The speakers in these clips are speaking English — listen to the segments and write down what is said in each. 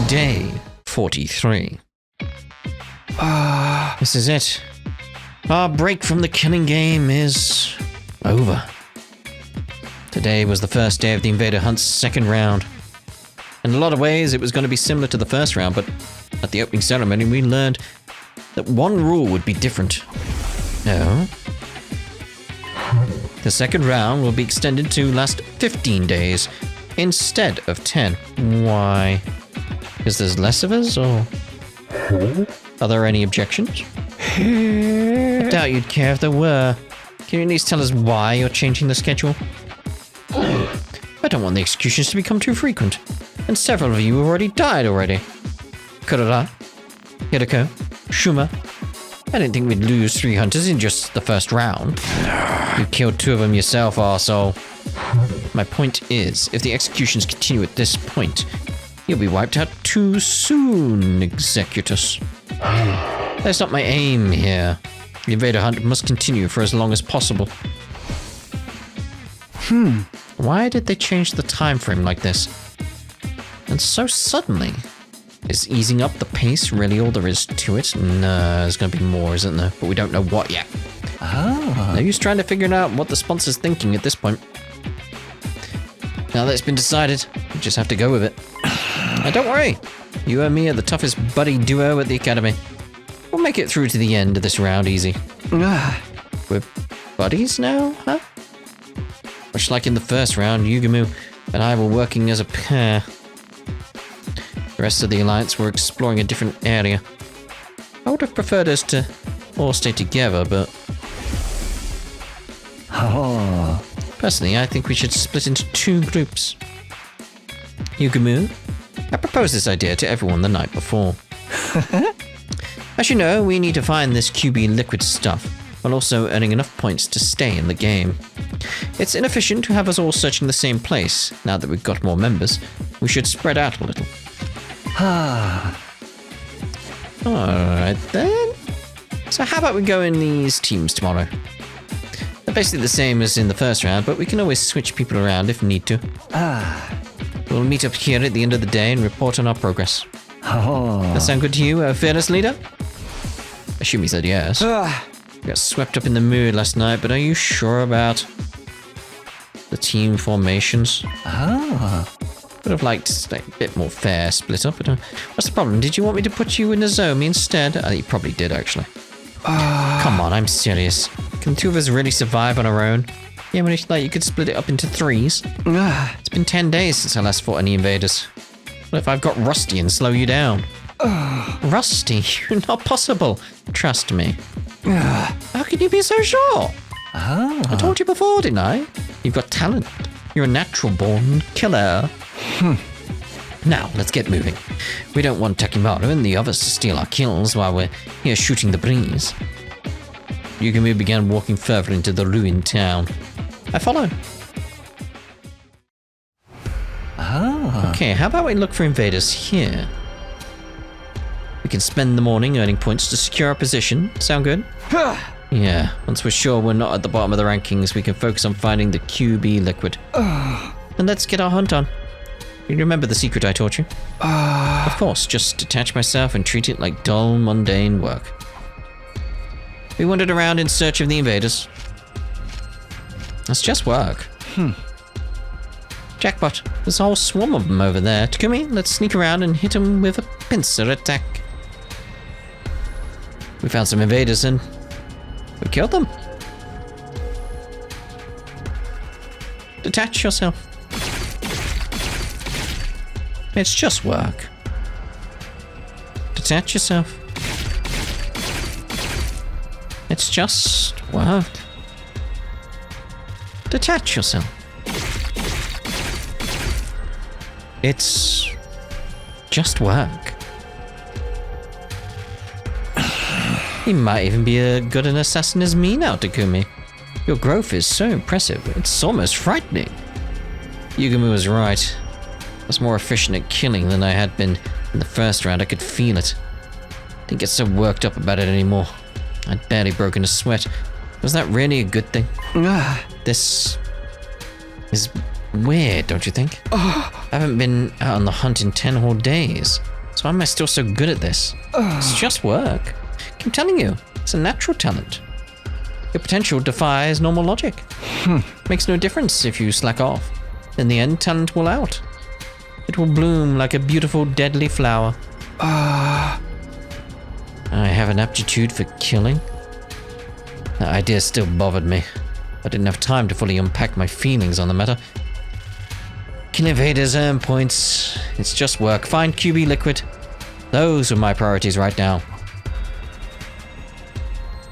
Day 43. This is it. Our break from the killing game is over. Today was the first day of the Invader Hunt's second round. In a lot of ways, it was going to be similar to the first round, but at the opening ceremony, we learned that one rule would be different. No. The second round will be extended to last 15 days instead of 10. Why? Because there's less of us, or are there any objections? I doubt you'd care if there were. Can you at least tell us why you're changing the schedule? I don't want the executions to become too frequent, and several of you have already died already. Kurara, Hiroko, Shuma. I didn't think we'd lose 3 hunters in just the first round. You killed 2 of them yourself, arsehole. My point is, if the executions continue at this point, you'll be wiped out too soon, Executus. That's not my aim here. The Invader Hunt must continue for as long as possible. Why did they change the time frame like this? And so suddenly? Is easing up the pace really all there is to it? No, there's going to be more, isn't there? But we don't know what yet. No use trying to figure out what the sponsor's thinking at this point. Now that it's been decided, we just have to go with it. Now don't worry, you and me are the toughest buddy duo at the academy. We'll make it through to the end of this round easy. We're buddies now, huh? Much like in the first round, Yugumu and I were working as a pair. The rest of the Alliance were exploring a different area. I would have preferred us to all stay together, but... Personally, I think we should split into 2 groups. Yugumu, I proposed this idea to everyone the night before. As you know, we need to find this QB liquid stuff, while also earning enough points to stay in the game. It's inefficient to have us all searching the same place. Now that we've got more members, we should spread out a little. Alright then. So how about we go in these teams tomorrow? They're basically the same as in the first round, but we can always switch people around if need to. We'll meet up here at the end of the day and report on our progress. That sound good to you, fearless leader? I assume he said yes. Got swept up in the mood last night, but are you sure about the team formations? Would have liked a bit more fair split up, but what's the problem? Did you want me to put you in Nozomi instead? I think you probably did, actually. Come on, I'm serious. Can the 2 of us really survive on our own? Yeah, when like you could split it up into 3s. It's been 10 days since I last fought any invaders. What if I've got Rusty and slow you down? Rusty? You're not possible. Trust me. How can you be so sure? I told you before, didn't I? You've got talent. You're a natural-born killer. Now, let's get moving. We don't want Takimaru and the others to steal our kills while we're here shooting the breeze. Yugumu began walking further into the ruined town. I followed. Okay, how about we look for invaders here? We can spend the morning earning points to secure our position. Sound good? Yeah, once we're sure we're not at the bottom of the rankings, we can focus on finding the QB liquid. And let's get our hunt on. You remember the secret I taught you? Of course, just detach myself and treat it like dull, mundane work. We wandered around in search of the invaders. That's just work. Jackpot, there's a whole swarm of them over there. Takumi, let's sneak around and hit them with a pincer attack. We found some invaders and we killed them. Detach yourself. It's just work. Detach yourself. It's just work. Detach yourself. It's just work. You might even be as good an assassin as me now, Takumi. Your growth is so impressive, it's almost frightening. Yugumu was right. I was more efficient at killing than I had been in the first round. I could feel it. I didn't get so worked up about it anymore. I'd barely broken a sweat. Was that really a good thing? This is weird, don't you think? I haven't been out on the hunt in 10 whole days. So why am I still so good at this? It's just work. I'm telling you, it's a natural talent. Your potential defies normal logic. Makes no difference if you slack off. In the end, talent will out. It will bloom like a beautiful, deadly flower. I have an aptitude for killing. That idea still bothered me. I didn't have time to fully unpack my feelings on the matter. Kill invaders, earn points. It's just work. Find QB liquid. Those are my priorities right now.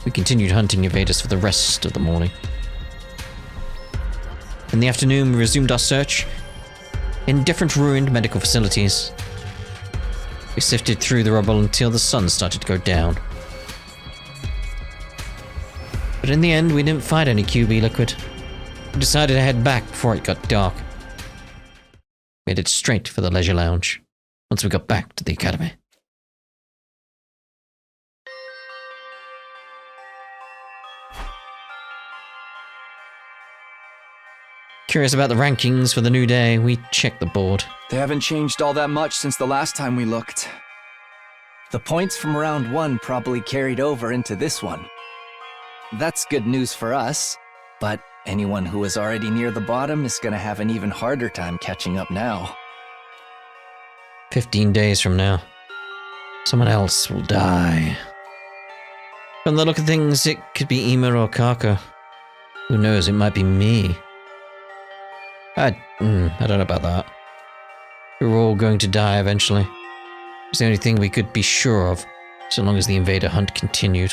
We continued hunting invaders for the rest of the morning. In the afternoon, we resumed our search in different ruined medical facilities. We sifted through the rubble until the sun started to go down. But in the end, we didn't find any QB liquid. We decided to head back before it got dark. We headed straight for the leisure lounge once we got back to the academy. Curious about the rankings for the new day, we checked the board. They haven't changed all that much since the last time we looked. The points from round 1 probably carried over into this one. That's good news for us, but anyone who was already near the bottom is gonna have an even harder time catching up now. 15 days from now, someone else will die. From the look of things, it could be Ema or Kako. Who knows, it might be me. I don't know about that. We were all going to die eventually. It's the only thing we could be sure of, so long as the invader hunt continued.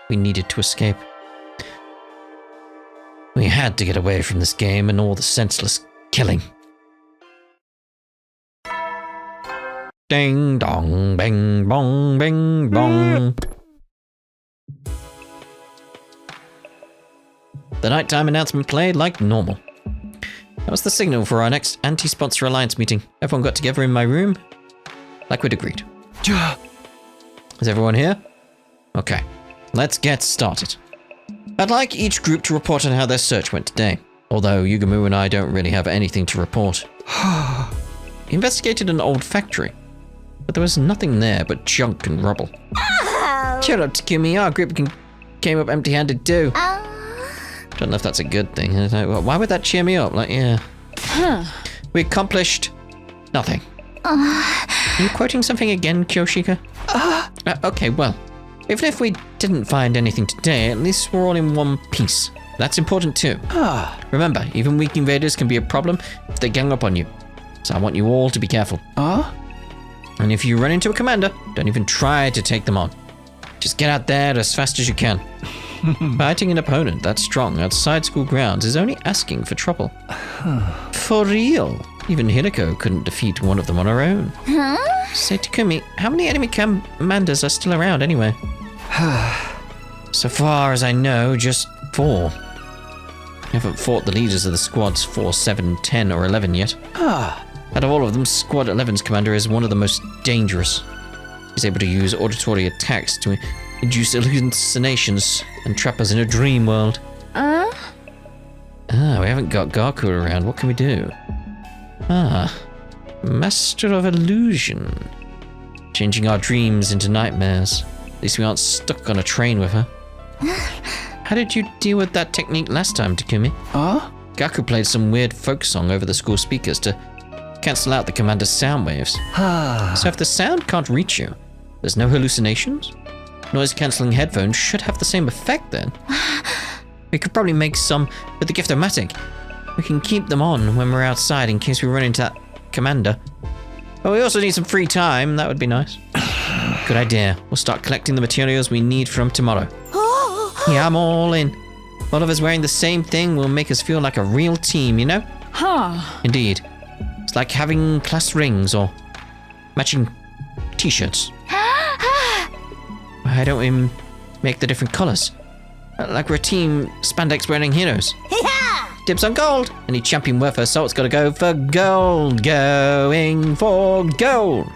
We needed to escape. We had to get away from this game and all the senseless killing. Ding dong, bing bong, bing bong. The nighttime announcement played like normal. That was the signal for our next anti-sponsor alliance meeting. Everyone got together in my room, like we'd agreed. Is everyone here? Okay, let's get started. I'd like each group to report on how their search went today, although Yugamu and I don't really have anything to report. We investigated an old factory, but there was nothing there but junk and rubble. Cheer up, Takumi, our group came up empty-handed too. Don't know if that's a good thing. Why would that cheer me up? Like, yeah. We accomplished nothing. Are you quoting something again, Kyoshika? Okay, well, even if we didn't find anything today, at least we're all in one piece. That's important too. Remember, even weak invaders can be a problem if they gang up on you. So I want you all to be careful. And if you run into a commander, don't even try to take them on. Just get out there as fast as you can. Fighting an opponent that strong outside school grounds is only asking for trouble. For real. Even Hiriko couldn't defeat one of them on her own. Say, Takumi, how many enemy commanders are still around anyway? So far as I know, just 4. I haven't fought the leaders of the squads 4, 7, 10, or 11 yet. Out of all of them, Squad 11's commander is one of the most dangerous. He's able to use auditory attacks to induce hallucinations and trap us in a dream world. We haven't got Gaku around. What can we do? Master of Illusion. Changing our dreams into nightmares. At least we aren't stuck on a train with her. How did you deal with that technique last time, Takumi? Gaku played some weird folk song over the school speakers to cancel out the commander's sound waves. So if the sound can't reach you, there's no hallucinations? Noise-cancelling headphones should have the same effect then. We could probably make some with the Gift-O-Matic. We can keep them on when we're outside in case we run into that commander. But we also need some free time, that would be nice. Good idea. We'll start collecting the materials we need from tomorrow. Yeah, I'm all in. All of us wearing the same thing will make us feel like a real team, you know? Indeed. It's like having class rings or matching t-shirts. Why don't we make the different colors? Like we're a team spandex wearing heroes. Dibs on gold. Any champion worth her salt's gotta go for gold. Going for gold.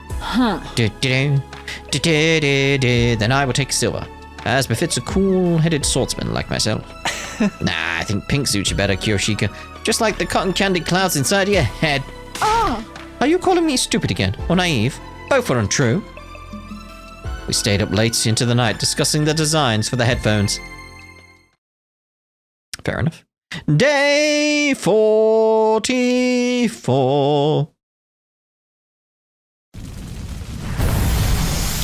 Then I will take silver, as befits a cool-headed swordsman like myself. Nah, I think pink suits you better, Kyoshika. Just like the cotton candy clouds inside your head. Are you calling me stupid again, or naive? Both are untrue. We stayed up late into the night discussing the designs for the headphones. Fair enough. Day 44.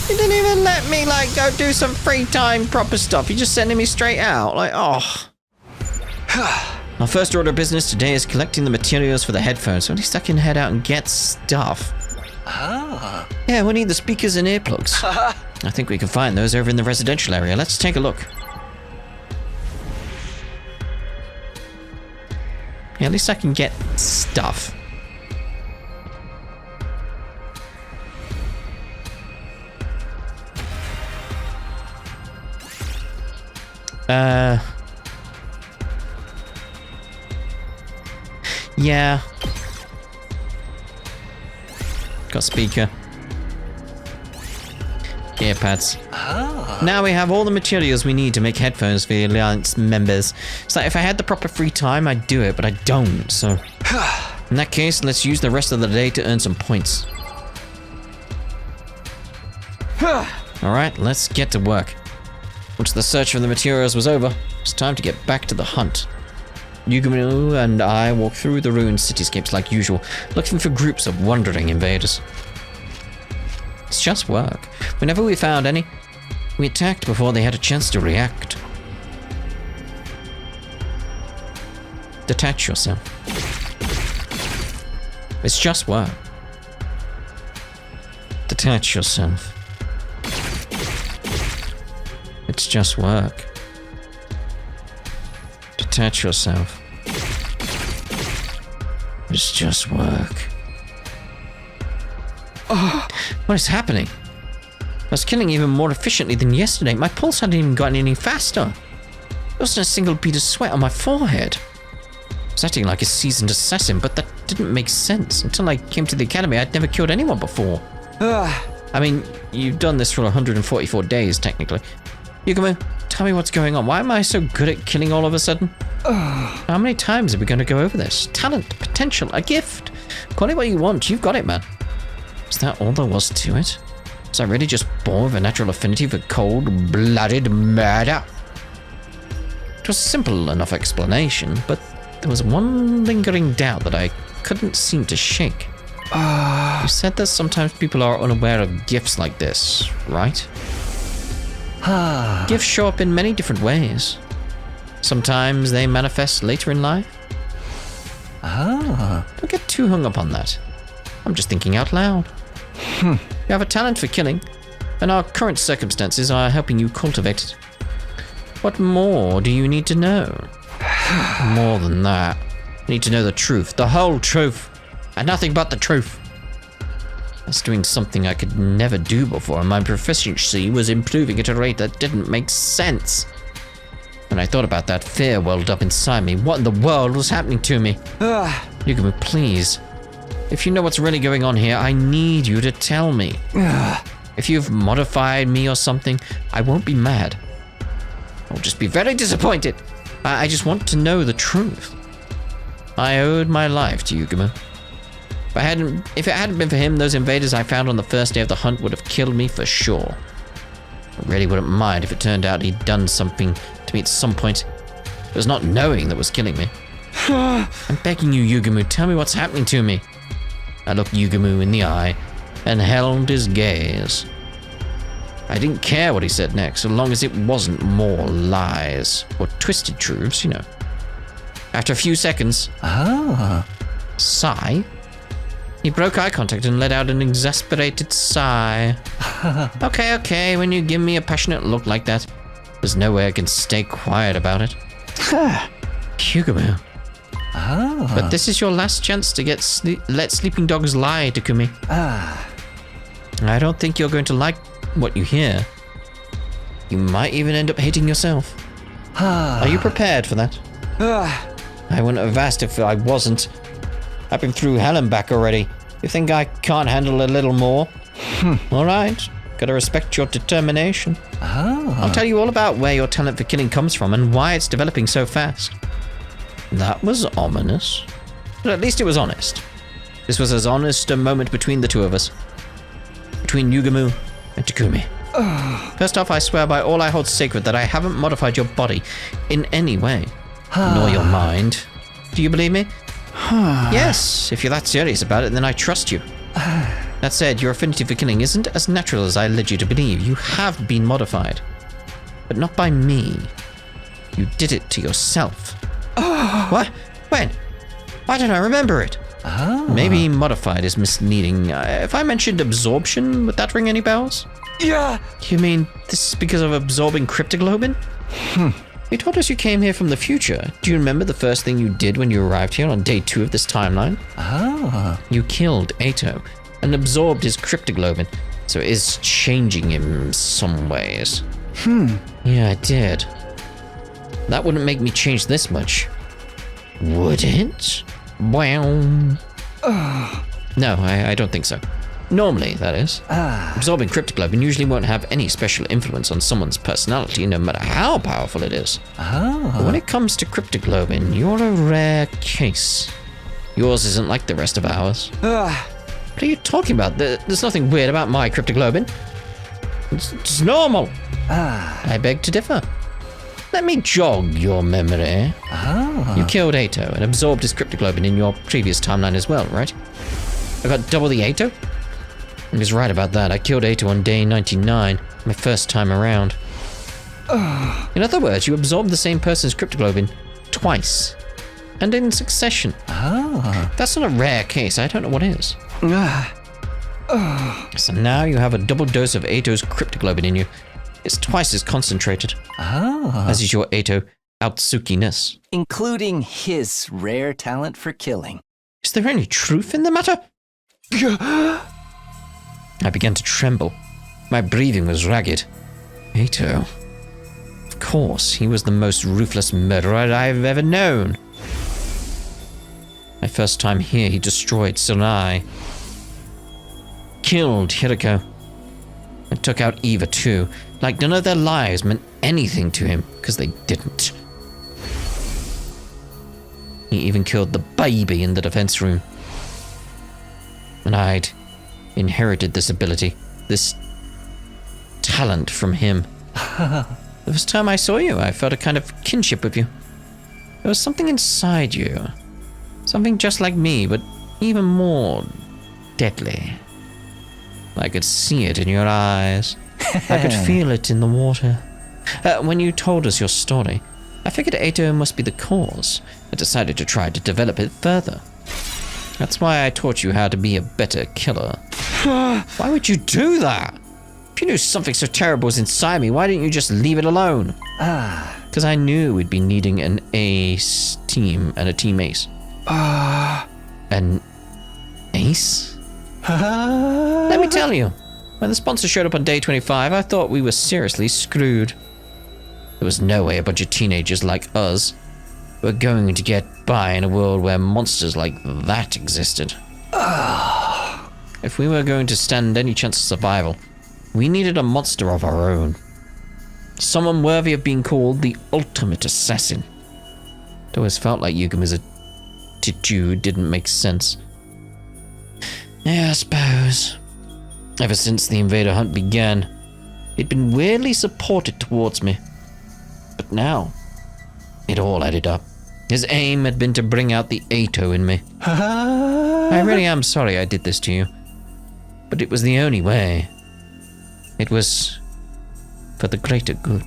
You didn't even let me, like, go do some free time proper stuff. You're just sending me straight out. Like, oh. Our first order of business today is collecting the materials for the headphones, so at least I can head out and get stuff. Ah. Yeah, we need the speakers and earplugs. I think we can find those over in the residential area. Let's take a look. Yeah, at least I can get stuff. Yeah. Got speaker. Earpads. Ah. Now we have all the materials we need to make headphones for the Alliance members. So if I had the proper free time, I'd do it, but I don't, so... In that case, let's use the rest of the day to earn some points. Alright, let's get to work. Once the search for the materials was over, it's time to get back to the hunt. Yugumu and I walk through the ruined cityscapes like usual, looking for groups of wandering invaders. It's just work. Whenever we found any, we attacked before they had a chance to react. Detach yourself. It's just work. Detach yourself. It's just work. Detach yourself. It's just work. Oh, what is happening? I was killing even more efficiently than yesterday. My pulse hadn't even gotten any faster. There wasn't a single bead of sweat on my forehead. I was acting like a seasoned assassin, but that didn't make sense. Until I came to the academy, I'd never killed anyone before. I mean, you've done this for 144 days, technically. Yugumu, tell me what's going on. Why am I so good at killing all of a sudden? How many times are we going to go over this? Talent, potential, a gift. Call it what you want. You've got it, man. Is that all there was to it? Was I really just born with a natural affinity for cold-blooded murder? It was a simple enough explanation, but there was one lingering doubt that I couldn't seem to shake. You said that sometimes people are unaware of gifts like this, right? Gifts show up in many different ways. Sometimes they manifest later in life. Don't get too hung up on that. I'm just thinking out loud. You have a talent for killing, and our current circumstances are helping you cultivate it. What more do you need to know? More than that. You need to know the truth, the whole truth, and nothing but the truth. That's doing something I could never do before, and my proficiency was improving at a rate that didn't make sense. When I thought about that, fear welled up inside me. What in the world was happening to me? Yugumu, please. If you know what's really going on here, I need you to tell me. If you've modified me or something, I won't be mad. I'll just be very disappointed. I just want to know the truth. I owed my life to Yugumu. If it hadn't been for him, those invaders I found on the first day of the hunt would have killed me for sure. I really wouldn't mind if it turned out he'd done something to me at some point. It was not knowing that was killing me. I'm begging you, Yugumu, tell me what's happening to me. I looked Yugumu in the eye and held his gaze. I didn't care what he said next, so long as it wasn't more lies or twisted truths, you know. After a few seconds, sigh. He broke eye contact and let out an exasperated sigh. Okay, when you give me a passionate look like that, there's no way I can stay quiet about it. Yugumu. But this is your last chance to let sleeping dogs lie, Takumi. I don't think you're going to like what you hear. You might even end up hating yourself. Are you prepared for that? I wouldn't have asked if I wasn't. I've been through hell and back already. You think I can't handle a little more? All right. Gotta respect your determination. I'll tell you all about where your talent for killing comes from and why it's developing so fast. That was ominous. But at least it was honest. This was as honest a moment between the two of us. Between Yugamu and Takumi. First off, I swear by all I hold sacred that I haven't modified your body in any way. Nor your mind. Do you believe me? Yes, if you're that serious about it, then I trust you. That said, your affinity for killing isn't as natural as I led you to believe. You have been modified. But not by me. You did it to yourself. What? When? Why don't I remember it? Maybe modified is misleading. If I mentioned absorption, would that ring any bells? Yeah. You mean this is because of absorbing cryptoglobin? You told us you came here from the future. Do you remember the first thing you did when you arrived here on day 2 of this timeline? You killed Ato and absorbed his cryptoglobin, so it is changing him some ways. Yeah, I did. That wouldn't make me change this much. Would it? Well... No, I don't think so. Normally, that is. Absorbing cryptoglobin usually won't have any special influence on someone's personality, no matter how powerful it is. But when it comes to cryptoglobin, you're a rare case. Yours isn't like the rest of ours. What are you talking about? There's nothing weird about my cryptoglobin. It's normal. I beg to differ. Let me jog your memory. You killed Ato and absorbed his cryptoglobin in your previous timeline as well, right? I got double the Ato? I was right about that. I killed Ato on day 99, my first time around. In other words, you absorbed the same person's cryptoglobin twice, and in succession. That's not a rare case. I don't know what is. So now you have a double dose of Ato's cryptoglobin in you. It's twice as concentrated. As is your Ato Outsuki-ness. Including his rare talent for killing. Is there any truth in the matter? I began to tremble. My breathing was ragged. Ato. Of course, he was the most ruthless murderer I've ever known. My first time here, he destroyed Tsunai. Killed Hiroko. And took out Eva too. Like none of their lives meant anything to him, because they didn't. He even killed the baby in the defense room. And I'd inherited this ability, this talent from him. The first time I saw you, I felt a kind of kinship with you. There was something inside you. Something just like me, but even more deadly. I could see it in your eyes. I could feel it in the water. When you told us your story, I figured Ato must be the cause. I decided to try to develop it further. That's why I taught you how to be a better killer. Why would you do that? If you knew something so terrible was inside me, why didn't you just leave it alone? Because I knew we'd be needing an ace team and a team ace. An ace? Let me tell you, when the sponsor showed up on day 25, I thought we were seriously screwed. There was no way a bunch of teenagers like us were going to get by in a world where monsters like that existed. If we were going to stand any chance of survival, we needed a monster of our own. Someone worthy of being called the ultimate assassin. It always felt like Yugamu's attitude didn't make sense. Yeah, I suppose. Ever since the invader hunt began, he'd been weirdly supportive towards me. But now, it all added up. His aim had been to bring out the Ato in me. I really am sorry I did this to you. But it was the only way. It was for the greater good.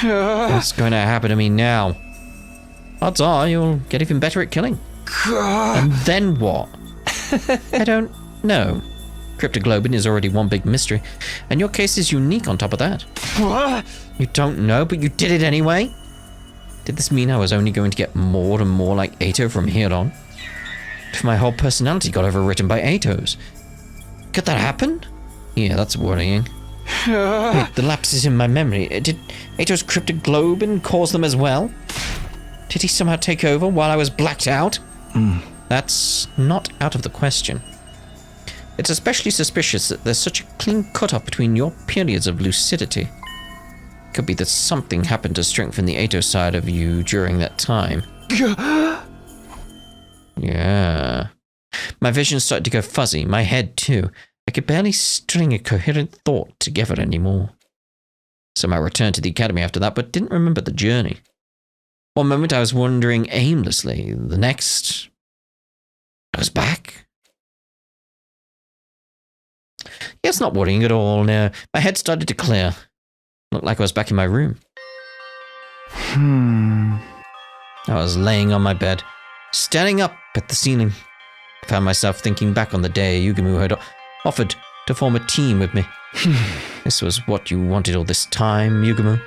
What's going to happen to me now? Odds are you'll get even better at killing. And then what? I don't know. Cryptoglobin is already one big mystery, and your case is unique on top of that. What? You don't know, but you did it anyway? Did this mean I was only going to get more and more like Ato from here on? If my whole personality got overwritten by Ato's. Could that happen? Yeah, that's worrying. Wait, the lapses in my memory. Did Ato's cryptoglobin cause them as well? Did he somehow take over while I was blacked out? That's not out of the question. It's especially suspicious that there's such a clean cut-off between your periods of lucidity. Could be that something happened to strengthen the Ato side of you during that time. Yeah. My vision started to go fuzzy, my head too. I could barely string a coherent thought together anymore. Somehow returned to the academy after that, but didn't remember the journey. One moment I was wandering aimlessly, the next, I was back. Yeah, it's not worrying at all, no. My head started to clear. Looked like I was back in my room. I was laying on my bed, staring up at the ceiling. I found myself thinking back on the day Yugumu had offered to form a team with me. This was what you wanted all this time, Yugumu.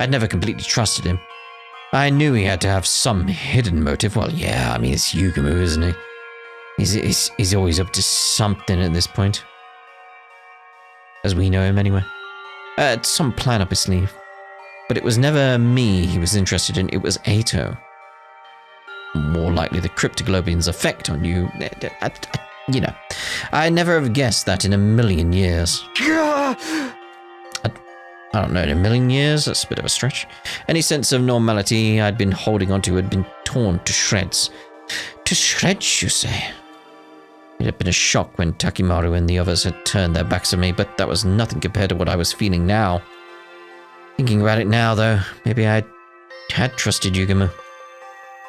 I'd never completely trusted him. I knew he had to have some hidden motive. Well, yeah, I mean, it's Yugumu, isn't he? He's always up to something at this point. As we know him, anyway. Some plan up his sleeve. But it was never me he was interested in, it was Ato. More likely the cryptoglobian's effect on you. You know, I never have guessed that in a million years. I don't know, in a million years? That's a bit of a stretch. Any sense of normality I'd been holding onto had been torn to shreds. To shreds, you say? It had been a shock when Takimaru and the others had turned their backs on me, but that was nothing compared to what I was feeling now. Thinking about it now, though, maybe I had trusted Yugumu.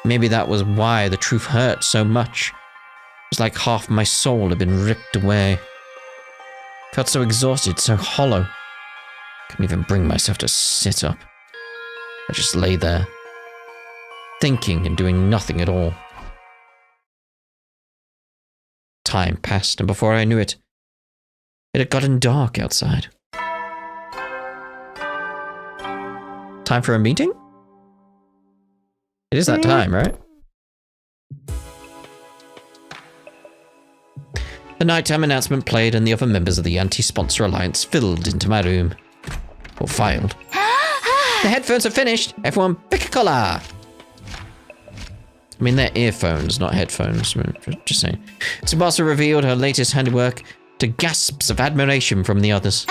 Maybe that was why the truth hurt so much. It was like half my soul had been ripped away. Felt so exhausted, so hollow. Couldn't even bring myself to sit up. I just lay there, thinking and doing nothing at all. Time passed, and before I knew it, it had gotten dark outside. Time for a meeting? It is that time, right? The nighttime announcement played, and the other members of the anti-sponsor alliance filed into my room. Or filed. The headphones are finished! Everyone pick a color! I mean, they're earphones, not headphones. Just saying. Tsubasa revealed her latest handiwork to gasps of admiration from the others.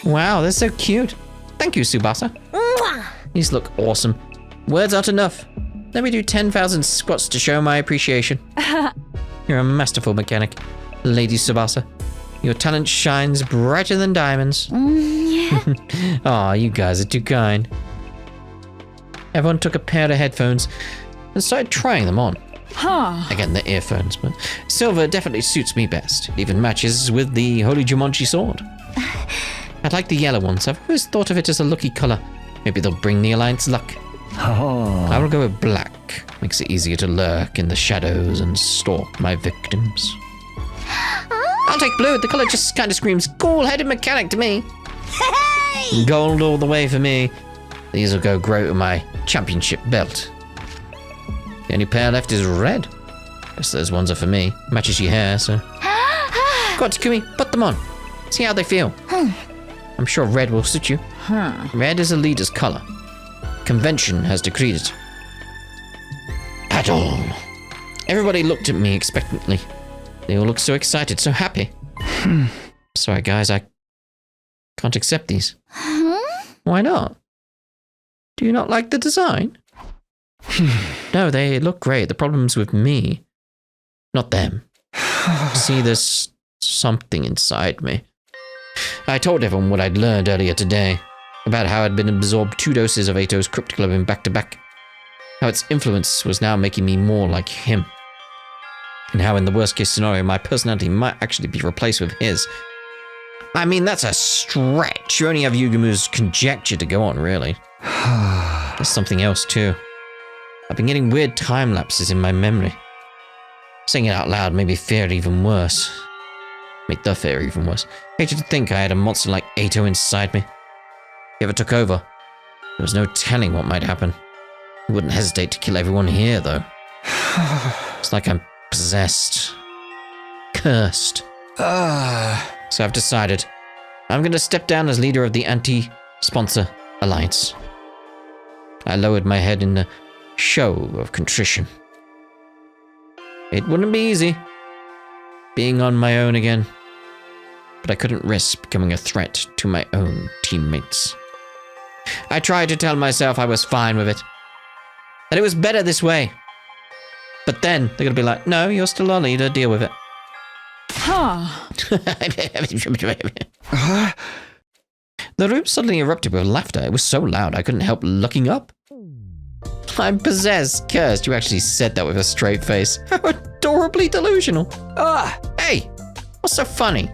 Wow, they're so cute. Thank you, Tsubasa. These look awesome. Words aren't enough. Let me do 10,000 squats to show my appreciation. You're a masterful mechanic, Lady Tsubasa. Your talent shines brighter than diamonds. Aw, you guys are too kind. Everyone took a pair of headphones and started trying them on. Again, they're earphones, but silver definitely suits me best. It even matches with the Holy Jumanji sword. I'd like the yellow ones. I've always thought of it as a lucky color. Maybe they'll bring the Alliance luck. I will go with black. Makes it easier to lurk in the shadows and stalk my victims. I'll take blue. The color just kind of screams cool-headed mechanic to me. Hey! Gold all the way for me. These will go great with my championship belt. The only pair left is red. Guess those ones are for me. Matches your hair, so. Go on, Takumi, put them on. See how they feel. I'm sure red will suit you. Red is a leader's color. Convention has decreed it. Battle. Everybody looked at me expectantly. They all looked so excited, so happy. Sorry, guys, I can't accept these. Why not? Do you not like the design? No, they look great. The problem's with me, not them. See, there's something inside me. I told everyone what I'd learned earlier today, about how I'd been absorbed 2 doses of Ato's cryptoglobin back to back, how its influence was now making me more like him, and how in the worst case scenario my personality might actually be replaced with his. I mean, that's a stretch. You only have Yugumu's conjecture to go on, really. There's something else too. I've been getting weird time lapses in my memory. Saying it out loud made me fear it even worse. Make the fear even worse. I hated to think I had a monster like Ato inside me. If he ever took over, there was no telling what might happen. He wouldn't hesitate to kill everyone here, though. It's like I'm possessed. Cursed. So I've decided I'm going to step down as leader of the anti-sponsor alliance. I lowered my head in a show of contrition. It wouldn't be easy, being on my own again, but I couldn't risk becoming a threat to my own teammates. I tried to tell myself I was fine with it, that it was better this way. But then they're going to be like, no, you're still our leader, deal with it. Huh. The room suddenly erupted with laughter. It was so loud I couldn't help looking up. I'm possessed, cursed. You actually said that with a straight face. How adorably delusional. Hey, what's so funny?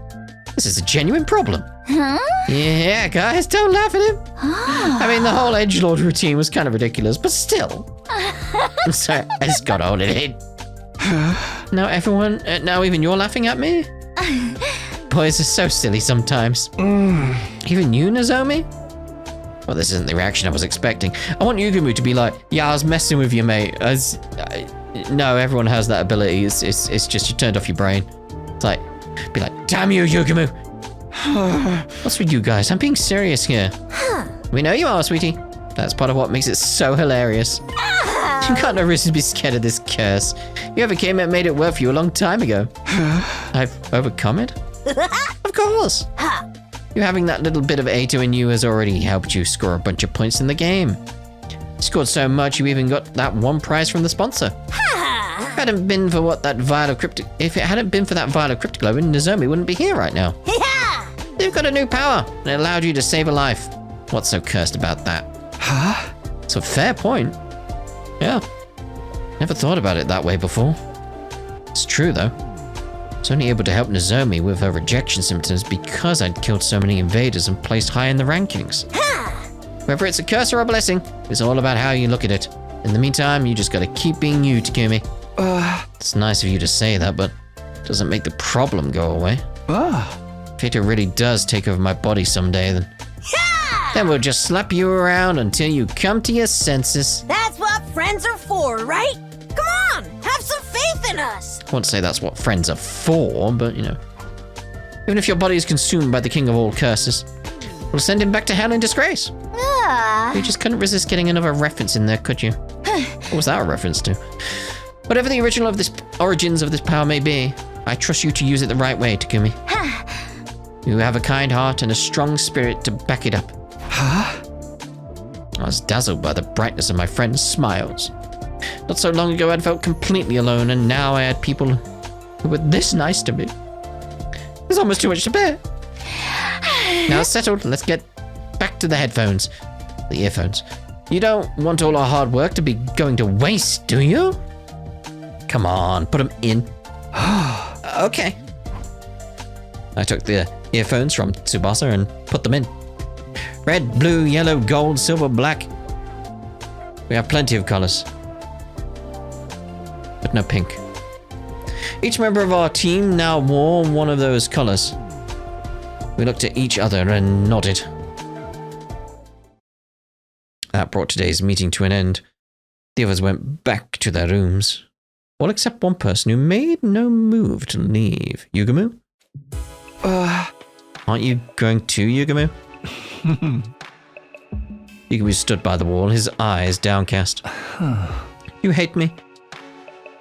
This is a genuine problem. Huh? Yeah, guys, don't laugh at him. I mean, the whole edgelord routine was kind of ridiculous, but still. I'm sorry, I just got hold of it. Now everyone, now even you're laughing at me? Boys are so silly sometimes. Even you, Nozomi? Well, this isn't the reaction I was expecting. I want Yugumu to be like, yeah, I was messing with you, mate. No, everyone has that ability. It's just you turned off your brain. It's like, be like, damn you, Yugumu. What's with you guys? I'm being serious here. We know you are, sweetie. That's part of what makes it so hilarious. You got no reason to be scared of this curse. Whoever came and made it work for you a long time ago. I've overcome it? Of course. You having that little bit of Ato in you has already helped you score a bunch of points in the game. You scored so much you even got that one prize from the sponsor. If it hadn't been for that vial of cryptic globe, Nozomi wouldn't be here right now. You've got a new power, and it allowed you to save a life. What's so cursed about that? It's a fair point. Yeah. Never thought about it that way before. It's true, though. I was only able to help Nozomi with her rejection symptoms because I'd killed so many invaders and placed high in the rankings. Whether it's a curse or a blessing, it's all about how you look at it. In the meantime, you just gotta keep being you, Takumi. It's nice of you to say that, but it doesn't make the problem go away. If Ato really does take over my body someday, then we'll just slap you around until you come to your senses. That's what friends are for, right? Come on, have some faith in us. I won't say that's what friends are for, but you know. Even if your body is consumed by the king of all curses, we'll send him back to hell in disgrace. You just couldn't resist getting another reference in there, could you? What was that a reference to? Whatever the origins of this power may be, I trust you to use it the right way, Takumi. You have a kind heart and a strong spirit to back it up. I was dazzled by the brightness of my friend's smiles. Not so long ago I'd felt completely alone, and now I had people who were this nice to me. There's almost too much to bear. Now it's settled, let's get back to the headphones. The earphones. You don't want all our hard work to be going to waste, do you? Come on, put them in. Okay. I took the earphones from Tsubasa and put them in. Red, blue, yellow, gold, silver, black. We have plenty of colors. But no pink. Each member of our team now wore one of those colors. We looked at each other and nodded. That brought today's meeting to an end. The others went back to their rooms. All except one person who made no move to leave. Yugumu? Aren't you going too, Yugumu? Yugumu stood by the wall, his eyes downcast. You hate me?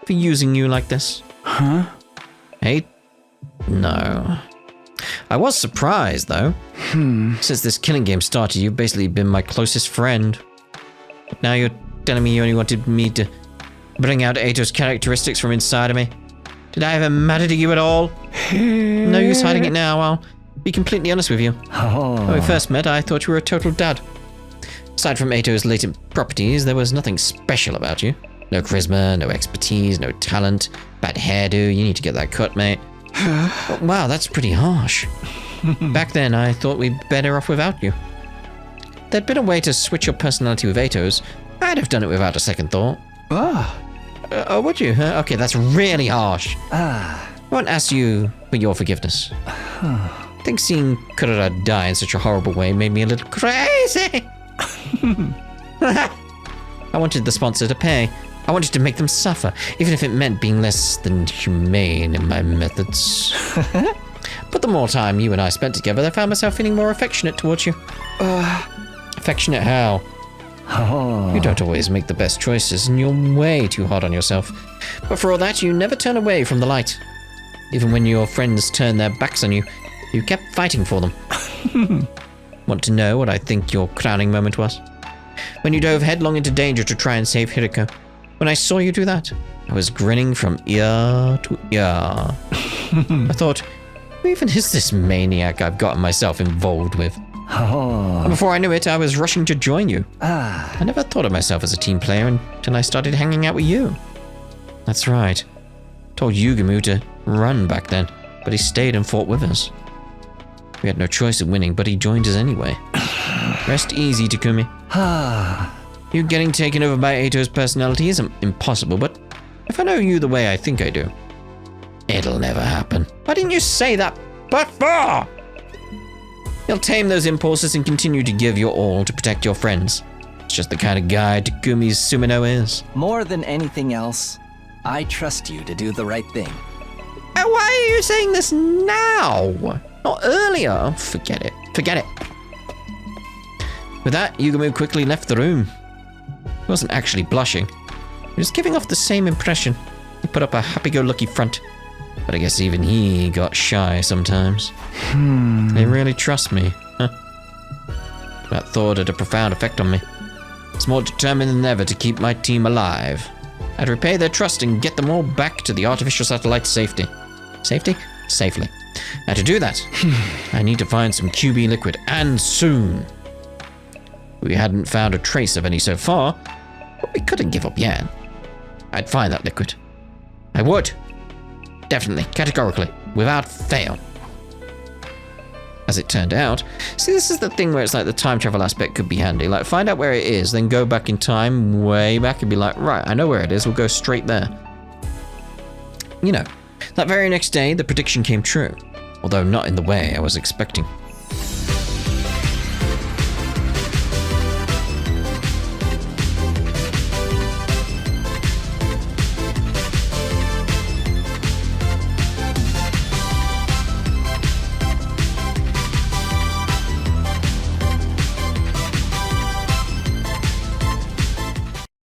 For using you like this? Hate? No. I was surprised, though. Since this killing game started, you've basically been my closest friend. But now you're telling me you only wanted me to bring out Ato's characteristics from inside of me. Did I ever matter to you at all? No use hiding it now, I'll be completely honest with you. When we first met, I thought you were a total dud. Aside from Ato's latent properties, there was nothing special about you. No charisma, no expertise, no talent, bad hairdo, you need to get that cut, mate. Wow, that's pretty harsh. Back then, I thought we'd be better off without you. If there'd been a way to switch your personality with Ato's, I'd have done it without a second thought. Oh, would you? Okay, that's really harsh. I won't ask you for your forgiveness. I think seeing Kurara die in such a horrible way made me a little crazy. I wanted the sponsor to pay. I wanted to make them suffer, even if it meant being less than humane in my methods. But the more time you and I spent together, I found myself feeling more affectionate towards you. Affectionate how? You don't always make the best choices, and you're way too hard on yourself. But for all that, you never turn away from the light. Even when your friends turned their backs on you, you kept fighting for them. Want to know what I think your crowning moment was? When you dove headlong into danger to try and save Hiriko. When I saw you do that, I was grinning from ear to ear. I thought, who even is this maniac I've gotten myself involved with? Oh. And before I knew it, I was rushing to join you. Ah. I never thought of myself as a team player until I started hanging out with you. That's right. Told Yugamu to run back then, but he stayed and fought with us. We had no choice of winning, but he joined us anyway. Rest easy, Takumi. Ah. You getting taken over by Eito's personality isn't impossible, but if I know you the way I think I do, it'll never happen. Why didn't you say that before? You'll tame those impulses and continue to give your all to protect your friends. It's just the kind of guy Takumi's Sumino is. More than anything else, I trust you to do the right thing. Why are you saying this now? Not earlier. Forget it. Forget it. With that, Yugamu quickly left the room. He wasn't actually blushing. He was giving off the same impression. He put up a happy-go-lucky front. But I guess even he got shy sometimes. They really trust me, huh? That thought had a profound effect on me. I was more determined than ever to keep my team alive. I'd repay their trust and get them all back to the artificial satellite safety. Safety? Safely. Now to do that, I need to find some QB liquid, and soon. We hadn't found a trace of any so far, but we couldn't give up yet. I'd find that liquid. I would. Definitely, categorically, without fail. As it turned out, see, this is the thing where it's like the time travel aspect could be handy. Like, find out where it is, then go back in time, way back, and be like, right, I know where it is, we'll go straight there. You know, that very next day, the prediction came true, although not in the way I was expecting.